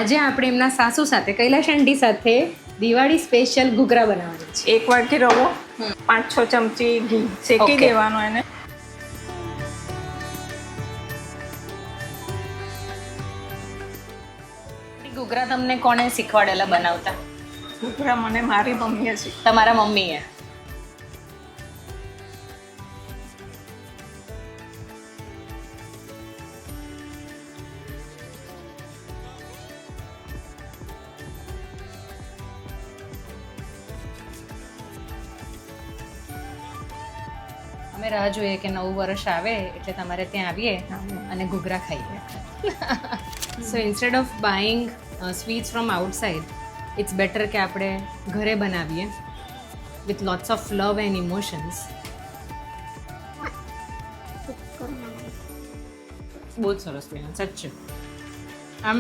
આજે આપણે એમના સાસુ સાથે કૈલાશ આંટી સાથે દિવાળી સ્પેશિયલ ઘૂઘરા બનાવવાના છે. એક વાટકી રવો, 5-6 ચમચી ઘી શેકી Okay. દેવાનો એને. ઘૂઘરા તમને કોણે શીખવાડેલા બનાવતા? ઘૂઘરા મને મારી મમ્મીએ શીખવ્યા. તમારા મમ્મીએ. અમે રાહ જોઈએ કે નવું વર્ષ આવે એટલે તમારે ત્યાં આવીએ અને ઘૂઘરા ખાઈએ. So instead of buying sweets from outside it's better કે આપણે ઘરે બનાવીએ with lots of love and emotions. બહુ જ સરસ બન્યું સાચું. આમ